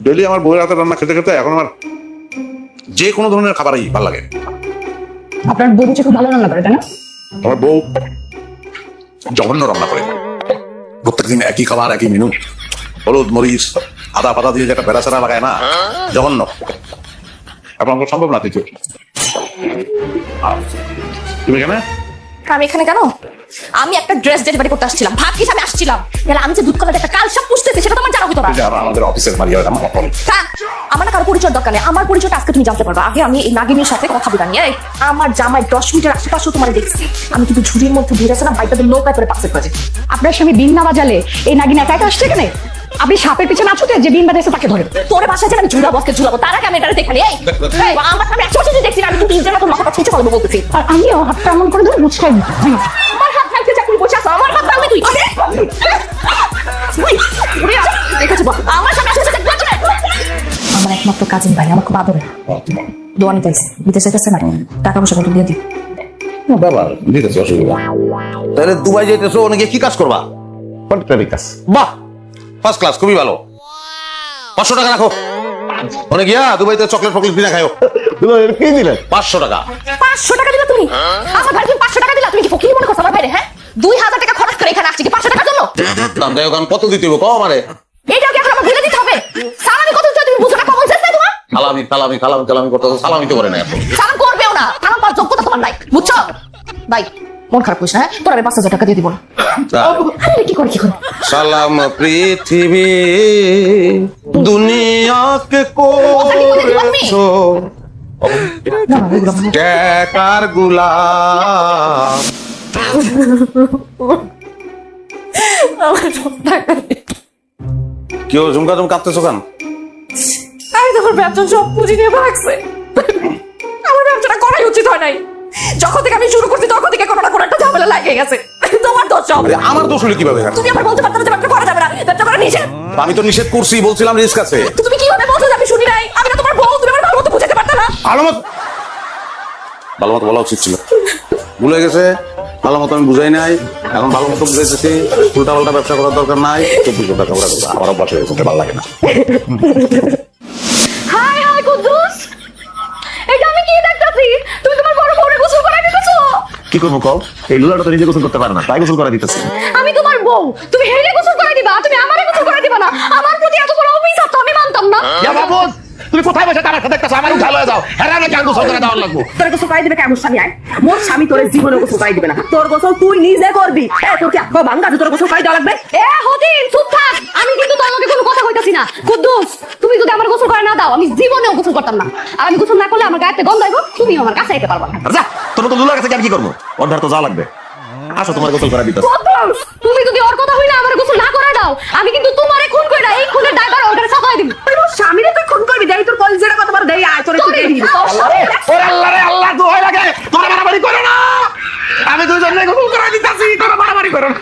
Daily আমার বউয়ের হাতে রান্না খেতে খেতে এখন আমার যে কোনো ধরনের খাবারই ভালো লাগে। আপনার বউ খুব ভালো রান্না করে, তাই না? আমার বউ জঘন্য রান্না করে, প্রত্যেকদিন একই খাবার একই মেনু, হলুদ মরিচ আদা পাতা দিয়ে যেটা বেড়াচেরা লাগায় না, জঘন্য। এখন আমার সম্ভব না। তুমি কেন? আমি এখানে কেন? আমি একটা ড্রেস ডেলিভারি করতে আসছিলাম, ভাত খেতে আমি আসছিলাম। আমি যে দুধ কলাতে একটা কাল সব পুষতেছি সেটা তোমার জানা হতো না। আমাদের অফিসের মারিয়া আমার না কারো পরিচয় দরকার নেই, আমার পরিচয়টা আজকে তুমি জানতে পারবা। আগে আমি এই নাগিনীর সাথে কথা বলে নিয়ে আমার জামাই 10 মিনিটের আশেপাশেও তোমার দেখছি। আমি কিন্তু ঝুড়ির মধ্যে ধরেছিলাম, বাইকটাতে নৌকায় করে পাশে বাজে। আপনার স্বামী বিন না বাজালে এই নাগিন একা একা আসছে এখানে? আপনি সাপের পিছনে আছো যে বিন বাজাইছে তাকে ধরে। তোর বাসায় আমি ঝুলাবো তার আগে আমি এটা দেখালি। আমার সামনে 100 বছর দেখছি, আমি কিন্তু নিজের মতো মাথা ছুঁচে পালবো বলতেছি। আর আমিও হাতটা এমন করে ধরে মুচকাই আমার হাত ভাঙতে চাকরি বসে আসো, আমার হাত ভাঙবে তুই। আমার সামনে আমার একমাত্র কাজিন ভাই, আমার খুব আদরে। দোয়া নিতে বিদেশে গেছে না, টাকা পয়সা কত দিয়ে দিই। বাবা দিতেছে, অসুবিধা। তাহলে দুবাই যাইতেছো, অনেকে কি কাজ করবা? কন্ট্রাক্টরি কাজ। বাহ, ফার্স্ট ক্লাস, খুবই ভালো। 500 টাকা রাখো, ওখানে গিয়া দুবাইতে চকলেট ফকলেট কিনা খাও। কি দিলেন? 500 টাকা। 500 টাকা দিলা তুমি আমার ভাই? তুমি 500 টাকা দিলা? তুমি কি ফকির মনে করছো আমার ভাইরে? হ্যাঁ, 2000 টাকা খরচ করে এখানে আসছি কি 500 টাকার জন্য? দাম দেয় ওখানে কত দিতে হবে? কও আমারে। এইটাও কি এখন আমার বলে দিতে হবে? সালামি কত দিতে তুমি বুঝো না? কমন সেন্স নাই তোমার? সালামি করতে সালামি তো করে না এখন। সালাম করবেও না, সালাম করার যোগ্যতা তোমার নাই, বুঝছো ভাই? মন খারাপ করিস না, হ্যাঁ? তোর আমি 5000 টাকা দিয়ে দিব না। আরে কি করে সালাম পৃথিবী দুনিয়াকে করেছো টাকার গোলাম। কেউ ঝুমকা তুমি কাঁদতেছো কেন? আমি তোমার ব্যবসা সব পুঁজি নিয়ে ভাগছে। আমার ব্যবসাটা করাই উচিত হয় নাই। যখন থেকে আমি শুরু করছি তখন থেকে কোনো না কোনো একটা ঝামেলা লাগে গেছে। তোমার দোষ সব। আমার দোষ হলে কিভাবে? তুমি আমার বলতে পারতো না যে ব্যবসা করা যাবে না, ব্যবসা করা নিষেধ। আমি তো নিষেধ করছি, বলছিলাম রিস্ক আছে। তুমি কিভাবে বলছো যে আমি শুনি নাই? আমি না তোমার বউ, তুমি আমার ভালো মতো বুঝাতে পারতা না? ভালো মতো বলা উচিত ছিল, ভুলে গেছে। ভালো মতো আমি বুঝাই নাই, এখন ভালো মতো বুঝাইতেছি। উল্টা পাল্টা ব্যবসা করার দরকার নাই। 24 ঘন্টা কামড়া করবো, আমার অভ্যাস হয়ে গেছে, ভালো লাগে না। হাই হাই কুদ্দুস, এটা আমি কি দেখতাছি? তুমি তোমার বড় বউরে গোসল করাই দিতেছো? কি করবো কও? এই লুলাটা তো নিজে গোসল করতে পারে না, তাই গোসল করা দিতেছে। আমি তোমার বউ, তুমি হেলে গোসল করাই দিবা, তুমি আমারে গোসল করাই দিবা না? আমার প্রতি এত বড় অভিশাপ তো আমি মানতাম না। তুমি কোথায় বসে তামাশা দেখতেছো? আমার উঠা লয়ে যাও, হেরানো কেন গোসল করে দেওয়ার লাগবো? তোর গোসল করাই দিবে কেমন স্বামী? আয়, মোর স্বামী তোর জীবনে গোসল করাই দিবে না। তোর গোসল তুই নিজে করবি। তোর কি আত্মা ভাঙ্গা যে তোর গোসল করাই দেওয়া লাগবে? হদিন চুপ থাক, আমি কিন্তু তোর লগে কোনো কথা কইতাছি না। কুদ্দুস, তুমি যদি আমার গোসল করে না দাও, আমি জীবনেও গোসল করতাম না। আর আমি গোসল না করলে আমার গায়েতে গন্ধ আইবো, তুমি আমার কাছে আইতে পারবা না। যা, তোর তো লুলার কাছে কি করবো? অর্ধার তো যাওয়া লাগবে। আসো, তোমার গোসল করা দিতেছে। কুদ্দুস, তুমি যদি ওর কথা হইনা আমার গোসল না করে দাও, আমি কিন্তু তোমারে খুন কইরা এই খুনের দায়ভার ওর কাছে চাপাই দিব। তোর স্বামীরে তুই খুন করবি? দেই তোর কলিজাটা কত বড়, দেই আয় তোর একটু দেই। ওরে আল্লাহ রে আল্লাহ, দোহাই লাগে, তোমরা মারামারি করো না। আমি দুইজনে গোসল করা দিতেছি, তোমরা মারামারি করো না।